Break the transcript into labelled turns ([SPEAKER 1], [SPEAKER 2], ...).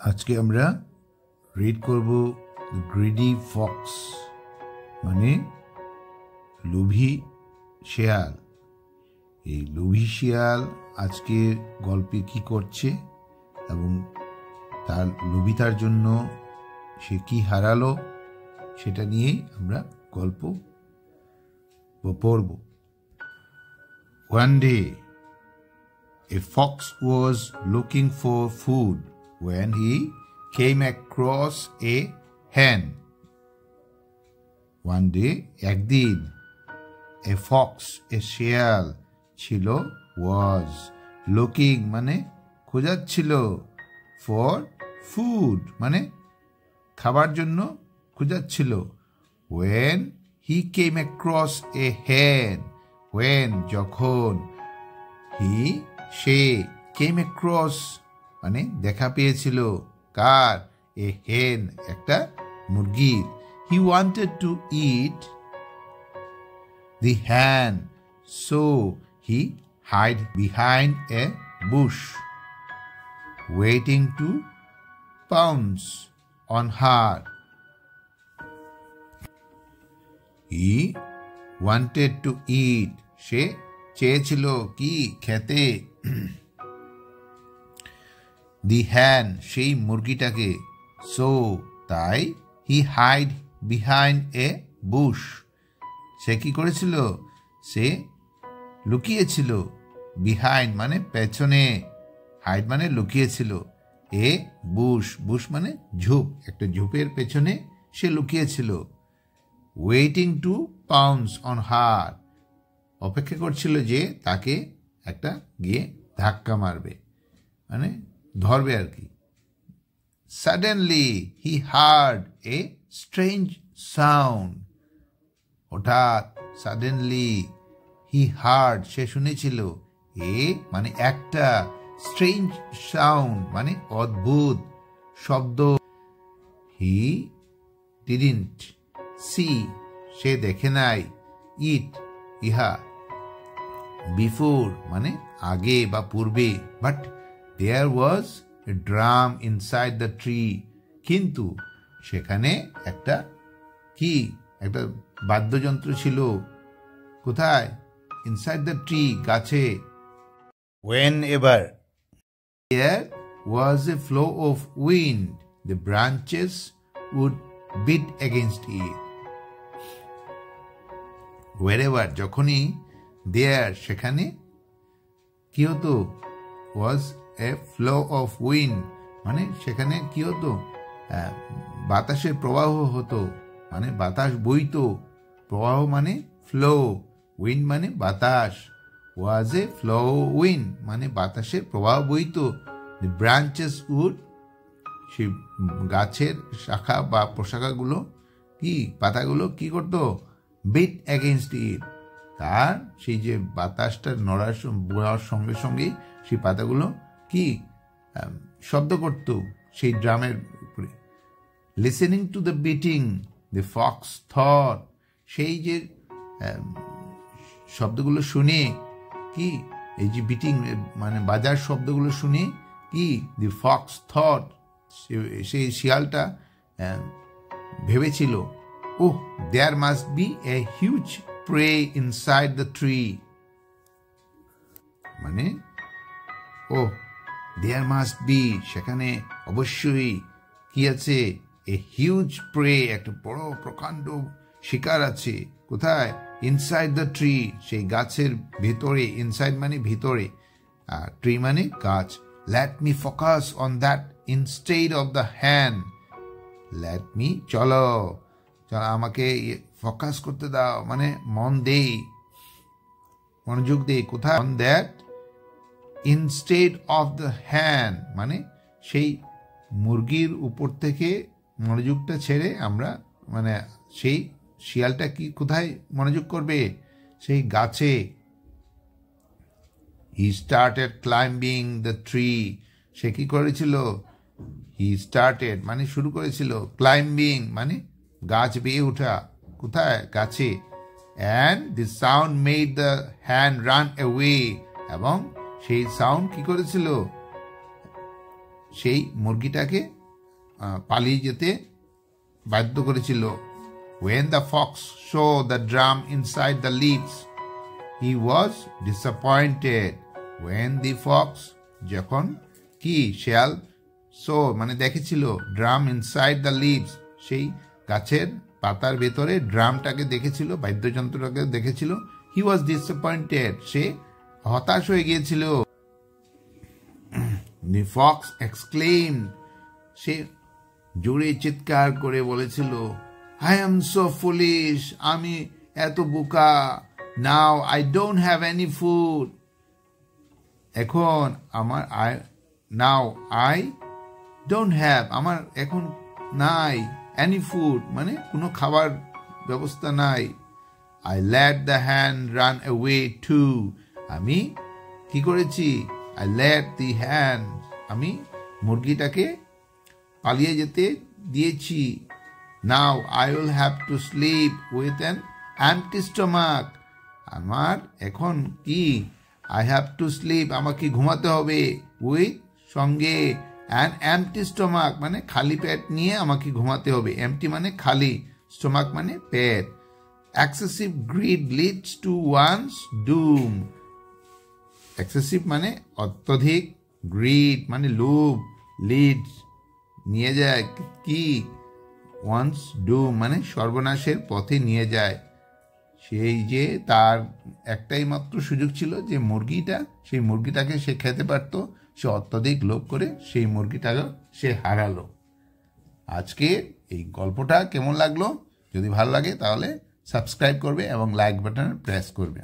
[SPEAKER 1] আজকে আমরা রিড করব দ্য গ্রিডি ফক্স মানে লোভী শেয়াল। এই লোভী শেয়াল আজকের গল্পে কি করছে এবং তার লোভিতার জন্য সে কি হারালো সেটা নিয়েই আমরা গল্প পড়ব। One day, a fox was looking for food when he came across a hen. One day, একদিন, a fox, a শেয়াল ছিল, was looking মানে খোঁজাচ্ছিল, for food মানে খাবার জন্য খোঁজাচ্ছিল, when he came across a hen, when যখন, he সে, came across মানে দেখা পেয়েছিল কার, a hen একটা মুরগির, he wanted to eat the hen, so he hid behind a bush waiting to pounce on her. He wanted to eat সে চেয়েছিল কি খেতে, the hen সেই মুরগিটাকে, so তাই, he hid behind a bush সে কি করেছিল, সে লুকিয়েছিল, behind মানে পেছনে, hide মানে লুকিয়েছিল, a bush, bush মানে ঝোপ, একটা ঝোপের পেছনে সে লুকিয়েছিল, waiting to pounce on her অপেক্ষা করছিল যে তাকে একটা গিয়ে ধাক্কা মারবে মানে ধরবে আর কি। Suddenly he heard a strange sound, হঠাৎ, suddenly he heard সে শুনেছিল, এ মানে একটা, strange sound মানে অদ্ভুত শব্দ, he didn't see সে দেখে নাই, it ইহা, before মানে আগে বা পূর্বে, but there was a drum inside the tree কিন্তু সেখানে একটা কি, একটা বাদ্যযন্ত্র ছিল, কোথায়, inside the tree গাছে, whenever there was a flow of wind the branches would beat against it, wherever যখনই, there সেখানে কি হতো, was a flow of wind মানে সেখানে কি হতো, বাতাসের প্রবাহ হতো মানে বাতাস বইতো, প্রবাহ মানে ফ্লো, উইন্ড মানে বাতাস, was a flow wind মানে বাতাসের প্রবাহ বইতো, the branches would সেই গাছের শাখা বা প্রশাখাগুলো কি, পাতাগুলো কি করতো, beat against it তার সেই যে বাতাসটা নড়ার সঙ্গে সঙ্গে সেই পাতাগুলো কি শব্দ করত সেই ড্রামের উপরে। Listening to the beating the Fox thought সেই যে শব্দগুলো শুনে কি, এই যে বিটিং মানে বাজার শব্দগুলো শুনে কি, দি ফক্স থট সেই শিয়ালটা ভেবেছিল, oh there must be a huge prey inside the tree মানে ও দেয়ার মাস্ট বি সেখানে অবশ্যই কি আছে, এ হিউজ প্রে একটা বড় প্রকাণ্ড শিকার আছে, কোথায়, ইনসাইড দ্য ট্রি সেই গাছের ভেতরে, ইনসাইড মানে ভিতরে, আর ট্রি মানে গাছ, let me focus on that instead of the hand, let me চলো আমাকে ফোকাস করতে দাও মানে মন দেই, মনোযোগ দেই, কোথায়, on that instead of the hand মানে সেই মুরগির উপর থেকে মনোযোগটা ছেড়ে আমরা মানে সেই শিয়ালটা কি কোথায় মনোযোগ করবে, সেই গাছে। He started climbing the tree সে কি করেছিল, হি স্টার্টেড মানে শুরু করেছিল, ক্লাইম্বিং মানে গাছ বেয়ে ওঠা, কোথায়, গাছে, and the sound made the hand run away এবং সেই সাউন্ড কি করেছিল, সেই মুরগিটাকে পালিয়ে যেতে বাধ্য করেছিল। When the fox saw the drum inside the leaves, he was disappointed. When the fox, যখন কি শেয়াল মানে দেখেছিল ড্রাম ইনসাইড দ্য লিভস, সেই গাছের পাতার ভেতরে ড্রামটাকে দেখেছিল, বাদ্যযন্ত্রটাকে দেখেছিল, হি ওয়াজ ডিসঅ্যাপয়েন্টেড, সে হতাশ হয়ে গিয়েছিল। The fox exclaimed, সে জোরে চিৎকার করে বলেছিল, I am so foolish, আমি এত বোকা, now I don't have any food, এখন আমার now I don't have, আমার এখন নাই, any food মানে কোনো খাবার ব্যবস্থা নাই। I let the hen run away too, আমি কি করেছি, I let the hen, আমি মুরগিটাকে পালিয়ে যেতে দিয়েছি। Now I will have to sleep with an empty stomach, আমার এখন কি I have to sleep, আমাকে ঘুমাতে হবে, with সঙ্গে an empty stomach মানে খালি পেট নিয়ে আমাকে ঘুমাতে হবে। empty মানে খালি, stomach মানে পেট। excessive greed leads to one's doom, excessive মানে অত্যধিক, greed মানে লোভ, leads নিয়ে যায় কি one's doom মানে সর্বনাশের পথে নিয়ে যায়। সেই যে তার একটাই মাত্র সুযোগ ছিল যে সেই মুরগিটাকে সে খেতে পারত, সে অত্যধিক লোভ করে সেই মুরগিটাকে সে হারালো। আজকে এই গল্পটা কেমন লাগলো? যদি ভালো লাগে তাহলে সাবস্ক্রাইব করবে এবং লাইক বাটন প্রেস করবে।